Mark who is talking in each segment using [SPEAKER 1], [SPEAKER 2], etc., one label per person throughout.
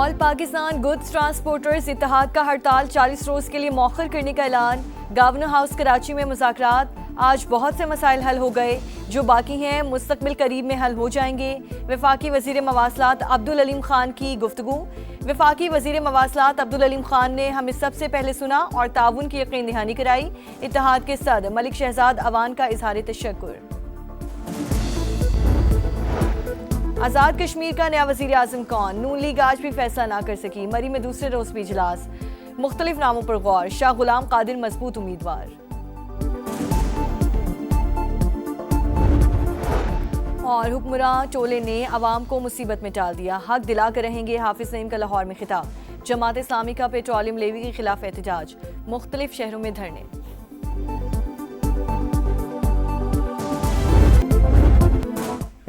[SPEAKER 1] All Pakistan goods transporters इत्तेहाद का हड़ताल 40 रोज के लिए मौखर करने का ऐलान। गवर्नर हाउस कराची में मुज़ाकरात। आज बहुत से मसाइल हल हो गए, जो बाकी हैं मुस्तकबिल करीब में हल हो जाएंगे। वफाकी वज़ीर मवासलात अब्दुल अलीम खान की गुफ्तगू। वफाकी वज़ीर मवासलात अब्दुल अलीम खान ने हमें सबसे पहले सुना और ताउन की यकीन दहानी कराई। इत्तेहाद के सदर मलिक शहजाद अवान का इजहार तशक्कुर। आज़ाद कश्मीर का नया वज़ीर आज़म कौन? नून लीग आज भी फैसला ना कर सकी। मरी में दूसरे रोज भी इजलास। मुख्तलिफ नामों पर गौर। शाह गुलाम कादिर मजबूत उम्मीदवार। और हुक्मरान टोले ने अवाम को मुसीबत में डाल दिया। हक दिला कर रहेंगे, हाफिज नईम का लाहौर में खिताब। जमात इस्लामी का पेट्रोलियम लेवी के खिलाफ एहतजाज। मुख्तलिफ शहरों में धरने।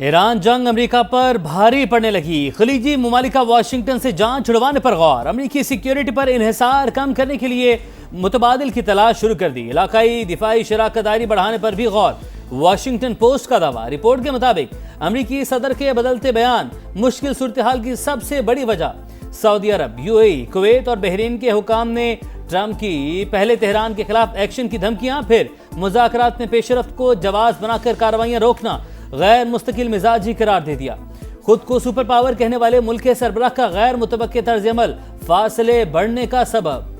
[SPEAKER 2] ईरान जंग अमेरिका पर भारी पड़ने लगी। खलीजी मुमालिका वाशिंगटन से जान छुड़वाने पर गौर। अमेरिकी सिक्योरिटी पर इन्हिसार कम करने के लिए मुतबादिल की तलाश शुरू कर दी। इलाकाई दिफाई शराकत दारी बढ़ाने पर भी गौर। वाशिंगटन पोस्ट का दावा। रिपोर्ट के मुताबिक अमेरिकी सदर के बदलते बयान मुश्किल सूरत हाल की सबसे बड़ी वजह। सऊदी अरब, यूएई, कुवैत और बहरीन के हुकाम ने ट्रंप की पहले तेहरान के खिलाफ एक्शन की धमकियां, फिर मुज़ाकरात में पेशरफ्त को जवाब बनाकर कार्रवाइयां रोकना गैर मुस्तकिल मिजाजी करार दे दिया। खुद को सुपर पावर कहने वाले मुल्क के सरबराह का गैर मुतवक्के तर्ज अमल फासले बढ़ने का सबब।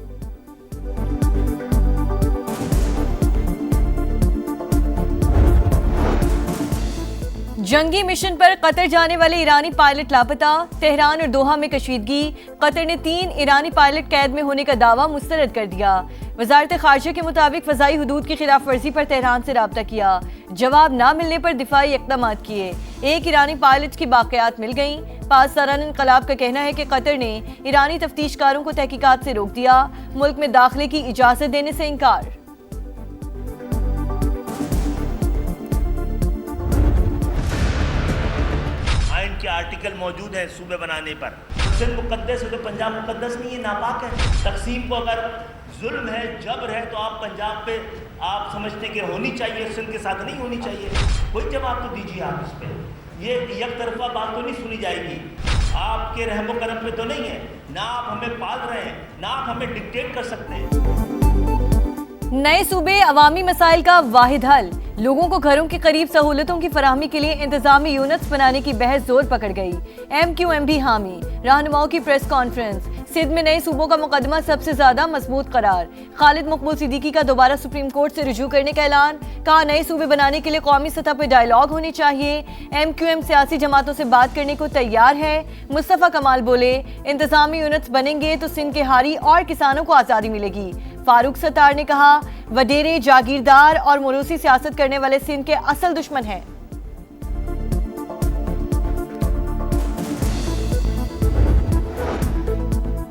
[SPEAKER 1] जंगी मिशन पर कतर जाने वाले ईरानी पायलट लापता। तेहरान और दोहा में कशीदगी। कतर ने 3 ईरानी पायलट कैद में होने का दावा मुस्तरद कर दिया। वजारत खारजा के मुताबिक फ़ज़ाई हुदूद की खिलाफ वर्जी पर तेहरान से राब्ता किया। जवाब ना मिलने पर दिफाई इक़दामात किए। 1 ईरानी पायलट की बाक़ियात मिल गईं। पासदारान इनकलाब का कहना है कि कतर ने ईरानी तफ्तीशकारों को तहकीकात से रोक दिया। मुल्क में दाखिले की इजाज़त देने से इनकार।
[SPEAKER 3] आइन के आर्टिकल मौजूद हैं सूबे बनाने पर। सिंध मुकद्दस है तो पंजाब मुकद्दस नहीं है, नापाक है। तकसीम को अगर जुल्म है, जबर है, तो आप पंजाब पे आप समझते कि होनी चाहिए, सिंध के साथ नहीं होनी चाहिए। कोई जवाब तो दीजिए आप इस पे। ये एक तरफा बात तो नहीं सुनी जाएगी। आपके रहमो करम पे तो नहीं है ना, आप हमें पाल रहे हैं ना आप हमें डिक्टेट कर सकते हैं।
[SPEAKER 1] नए सूबे अवामी मसाइल का वाहिद हल। लोगों को घरों के करीब सहूलतों की फराहमी के लिए इंतजामी यूनिट्स बनाने की बहस जोर पकड़ गई। MQM भी हामी। रहनुमाओं की प्रेस कॉन्फ्रेंस। सिंध में नए सूबों का मुकदमा सबसे ज्यादा मजबूत करार। खालिद मकबूल सिद्दीकी का दोबारा सुप्रीम कोर्ट से रुजू करने का ऐलान। कहा नए सूबे बनाने के लिए कौमी सतह पर डायलॉग होने चाहिए। MQM सियासी जमातों से बात करने को तैयार है। मुस्तफा कमाल बोले इंतजामी यूनिट्स बनेंगे तो सिंध के हारी और किसानों को आज़ादी मिलेगी। फारूक सत्तार ने कहा वडेरे, जागीरदार और मोरूसी सियासत करने वाले सिंध के असल दुश्मन हैं।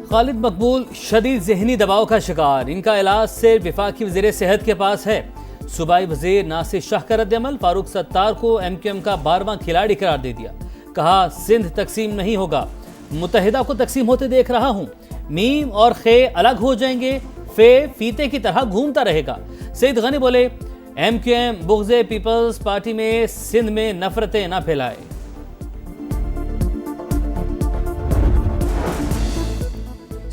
[SPEAKER 2] खालिद मकबूल शदीद ज़हनी दबाव का शिकार। इनका इलाज सिर्फ वफाकी वज़ीर सेहत के पास है। सूबाई वज़ीर नासिर शाह का रद्द-ए-अमल। फारूक सत्तार को MQM का 12वां खिलाड़ी करार दे दिया। कहा सिंध तकसीम नहीं होगा, मुत्तहिदा को तकसीम होते देख रहा हूँ। मीम और खे अलग हो जाएंगे, फे फीते की तरह घूमता रहेगा। सईद गनी बोले MQM बुग़्ज़े पीपल्स पार्टी में सिंध में नफरतें न फैलाए।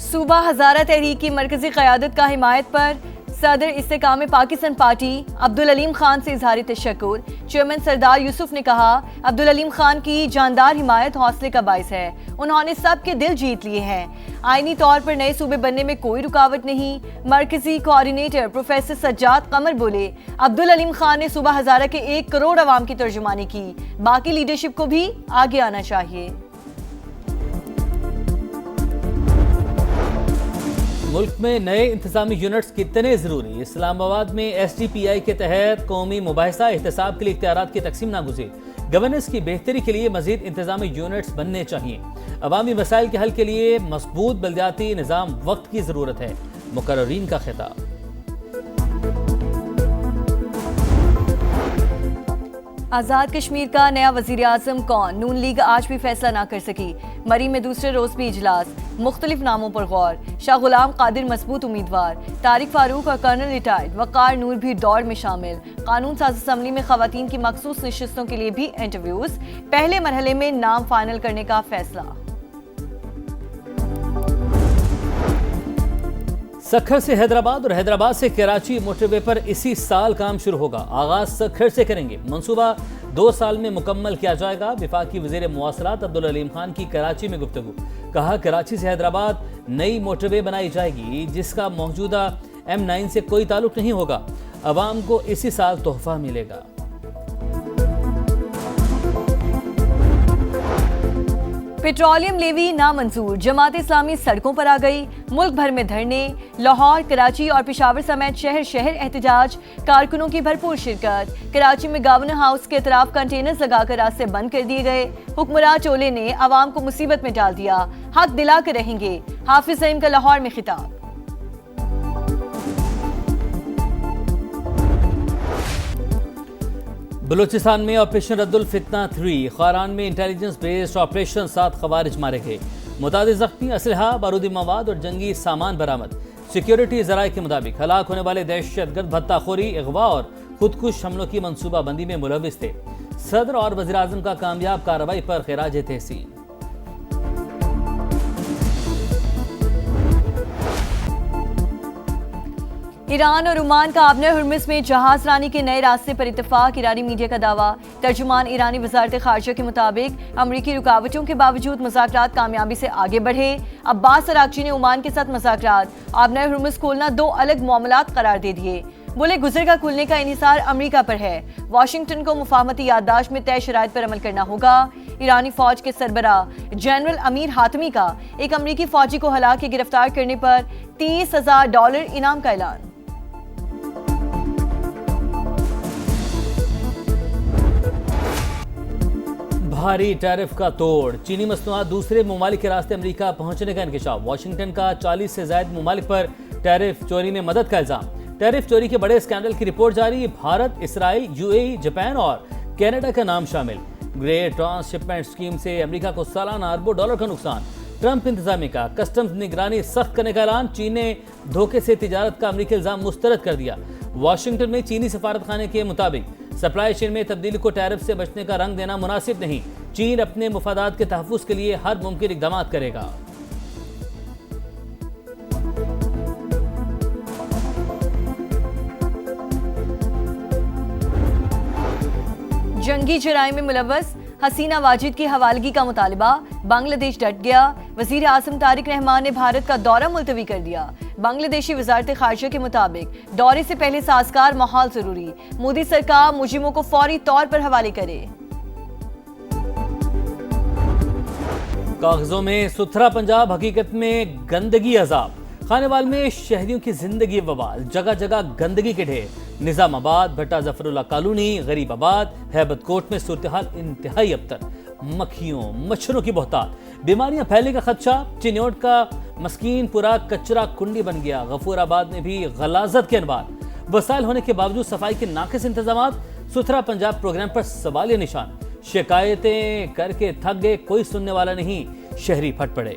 [SPEAKER 1] सूबा हज़ारा तहरीक की मरकजी क़यादत का हिमायत पर सदर इस्तेकाम पाकिस्तान पार्टी अब्दुल अलीम खान से इजहार तशक्कुर। चेयरमैन सरदार यूसुफ ने कहा अब्दुल अलीम खान की जानदार हिमायत हौसले का बाइस है। उन्होंने सबके दिल जीत लिए हैं। आईनी तौर पर नए सूबे बनने में कोई रुकावट नहीं। मरकजी कोऑर्डिनेटर प्रोफेसर सज्जाद कमर बोले अब्दुल अलीम खान ने सूबा हज़ारा के 1 करोड़ अवाम की तर्जुमानी की। बाकी लीडरशिप को भी आगे आना चाहिए।
[SPEAKER 2] मुल्क में नए इंतजामी यूनिट्स कितने ज़रूरी। इस्लामाबाद में SDPI के तहत कौमी मुबाहिसा एहतसाब के लिए इख्तियारात की तकसीम नागुज़ीर। गवर्नेंस की बेहतरी के लिए मजीद इंतजामी यूनिट्स बनने चाहिए। अवामी मसाइल के हल के लिए मजबूत बल्दियाती निज़ाम वक्त की ज़रूरत है। मुकर्ररीन का खिताब।
[SPEAKER 1] आज़ाद कश्मीर का नया वज़ीर आज़म कौन? नून लीग आज भी फैसला ना कर सकी। मरी में दूसरे रोज भी इजलास। मुख्तलिफ नामों पर गौर। शाह गुलाम कादिर मजबूत उम्मीदवार। तारिक फारूक और कर्नल रिटायर्ड वक़ार नूर भी दौड़ में शामिल। कानून साज असम्बली में ख़वातीन की मखसूस नशिस्तों के लिए भी इंटरव्यूज। पहले मरहले में नाम फाइनल करने का फैसला।
[SPEAKER 2] सक्खर से हैदराबाद और हैदराबाद से कराची मोटरवे पर इसी साल काम शुरू होगा। आगाज सक्खर से करेंगे। मंसूबा 2 साल में मुकम्मल किया जाएगा। वफाकी वज़ीर मुवासलात अब्दुल अलीम खान की कराची में गुफ्तगू। कहा, कराची से हैदराबाद नई मोटरवे बनाई जाएगी जिसका मौजूदा M9 से कोई ताल्लुक नहीं होगा। अवाम को इसी साल तोहफा मिलेगा।
[SPEAKER 1] पेट्रोलियम लेवी नामंजूर, जमात इस्लामी सड़कों पर आ गई। मुल्क भर में धरने, लाहौर, कराची और पेशावर समेत शहर शहर एहतजाज, कारकुनों की भरपूर शिरकत। कराची में गवर्नर हाउस के तरफ कंटेनर्स लगाकर रास्ते बंद कर दिए गए। हुक्मरान टोले ने आवाम को मुसीबत में डाल दिया, हक दिला कर रहेंगे। हाफिज सईद का लाहौर में खिताब।
[SPEAKER 2] बलूचिस्तान में ऑपरेशन रद्दुल फितना 3, खारान में इंटेलिजेंस बेस्ड ऑपरेशन 7 खवारिज मारे गए। मुतादिद जख्मी, असलहा, बारूदी मवाद और जंगी सामान बरामद। सिक्योरिटी जराये के मुताबिक हलाक होने वाले दहशतगर्द भत्ताखोरी, अगवा और खुदकुश हमलों की मनसूबाबंदी में मुलविस थे। सदर और वज़ीर आज़म का कामयाब कार्रवाई पर खिराज तहसीन।
[SPEAKER 1] ईरान और ओमान का आबनर हुर्मुज़ में जहाज रानी के नए रास्ते पर इत्तेफाक। ईरानी मीडिया का दावा। तर्जुमान ईरानी वज़ारत ख़ारिजा के मुताबिक अमरीकी रुकावटों के बावजूद मुज़ाकरात कामयाबी से आगे बढ़े। अब्बास अरागची ने ओमान के साथ मुज़ाकरात आबनर हुर्मुज़ खोलना 2 अलग मामलात करार दे दिए। बोले, गुजर का खुलने का इन्हिसार अमरीका पर है। वाशिंगटन को मुफाहमती याददाश्त में तय शराइत पर अमल करना होगा। ईरानी फौज के सरबराह जनरल अमीर हातमी का एक अमरीकी फौजी को हला के गिरफ्तार करने पर $30,000 इनाम का ऐलान।
[SPEAKER 2] भारी टैरिफ का तोड़, चीनी मसनूआत दूसरे ममालिक के रास्ते अमेरिका पहुंचने का इंकशाफ। वाशिंगटन का 40 से ज्यादा ममालिक पर टैरिफ चोरी में मदद का इल्जाम। टैरिफ चोरी के बड़े स्कैंडल की रिपोर्ट जारी। भारत, इसराइल, UAE, जापान और कनाडा का नाम शामिल। ग्रेट ट्रांसशिपमेंट स्कीम से अमेरिका को सालाना अरबों डॉलर का नुकसान। ट्रंप इंतजामिया का कस्टम्स निगरानी सख्त करने का ऐलान। चीन ने धोखे से तिजारत का अमेरिकी इल्जाम मुस्तरद कर दिया। वाशिंगटन में चीनी सफारत खाने के मुताबिक सप्लाई चेन में तब्दीली को टैरिफ से बचने का रंग देना मुनासिब नहीं। चीन अपने मुफादात के तहफ़्फ़ुज़ के लिए हर मुमकिन इक़दाम करेगा।
[SPEAKER 1] जंगी जराइम में मुलव्वस हसीना वाजिद की हवालगी का मुतालिबा। बांग्लादेश डट गया। वज़ीर आज़म तारिक रहमान ने भारत का दौरा मुलतवी कर दिया। बांग्लादेशी वज़ारत ख़ारिजा के मुताबिक दौरे से पहले साज़गार माहौल जरूरी। मोदी सरकार मुजरिमों को फौरी तौर पर हवाले करे।
[SPEAKER 2] कागजों में सुथरा पंजाब, हकीकत में गंदगी अजाब। खानेवाल में शहरियों की जिंदगी बवाल, जगह जगह गंदगी के ढेर। निजामाबाद, भट्टा जफरुल्ला कॉलोनी, गरीबाबाद, हैबत कोट में सूरत-ए-हाल इंतहाई अबतर। मक्खियों, मच्छरों की बहुतात, बीमारियां फैलने का खदशा। चिन्योट का मस्कीनपुरा कचरा कुंडी बन गया। गफूराबाद में भी गलाजत के अनवार। वसाइल होने के बावजूद सफाई के नाकिस इंतजाम। सुथरा पंजाब प्रोग्राम पर सवालिया निशान। शिकायतें करके थक गए, कोई सुनने वाला नहीं। शहरी फट पड़े।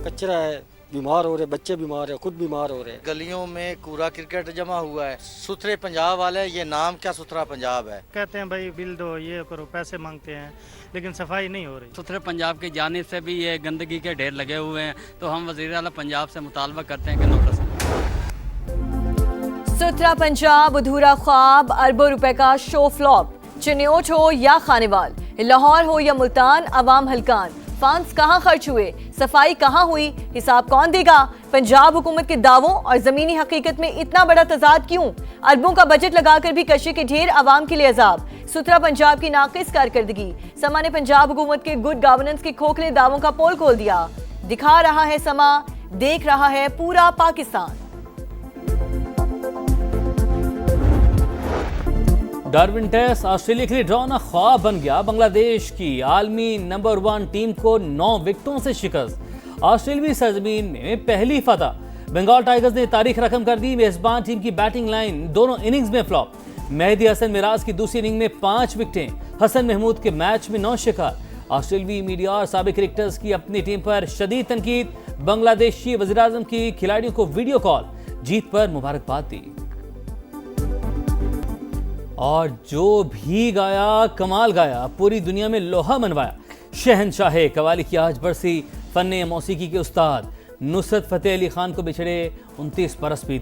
[SPEAKER 4] कचरा है, बीमार हो रहे, बच्चे बीमार है, खुद बीमार हो रहे।
[SPEAKER 5] गलियों में कूड़ा क्रिकेट जमा हुआ है। सुथरे पंजाब वाले, ये नाम क्या सुथरा पंजाब है।
[SPEAKER 6] कहते हैं भाई बिल दो, ये करो, पैसे मांगते हैं, लेकिन सफाई नहीं हो रही।
[SPEAKER 7] सुथरे पंजाब की जानिब से भी ये गंदगी के ढेर लगे हुए हैं, तो हम वज़ीर आला पंजाब से मुतालबा करते हैं कि नोटिस।
[SPEAKER 1] सुथरा पंजाब अधूरा ख्वाब, अरबों रुपए का शो फ्लॉप। चिन्योट हो या खानेवाल, लाहौर हो या मुल्तान, अवाम हलकान। फंड्स कहाँ खर्च हुए, सफाई कहाँ हुई, हिसाब कौन देगा। पंजाब हुकूमत के दावों और जमीनी हकीकत में इतना बड़ा तजाद क्यों। अरबों का बजट लगाकर भी कशे के ढेर अवाम के लिए अजाब। सुथरा पंजाब की नाकिस कारकर्दगी। समा ने पंजाब हुकूमत के गुड गवर्नेंस के खोखले दावों का पोल खोल दिया। दिखा रहा है समा, देख रहा है पूरा पाकिस्तान।
[SPEAKER 2] डार्विन टेस्ट ऑस्ट्रेलिया के लिए ड्रॉना ख्वाब बन गया। बांग्लादेश की आलमी नंबर 1 टीम को 9 विकेटों से शिकस्त। ऑस्ट्रेलियाई सरजमीन में पहली फतह। बंगाल टाइगर्स ने तारीख रकम कर दी। मेजबान टीम की बैटिंग लाइन दोनों इनिंग्स में फ्लॉप। मेहदी हसन मिराज की दूसरी इनिंग में 5 विकेटें। हसन महमूद के मैच में 9 शिकार। ऑस्ट्रेलियाई मीडिया और साबिक क्रिकेटर्स की अपनी टीम पर शदीद तनकीद। बांग्लादेशी वज़ीर आज़म की खिलाड़ियों को वीडियो कॉल, जीत पर मुबारकबाद दी। और जो भी गाया कमाल गाया, पूरी दुनिया में लोहा मनवाया। शहनशाह कवाली की आज बरसी, फन्ने मौसीकी के उस्ताद नुसरत फतेह अली खान को बिछड़े 29 बरस बीत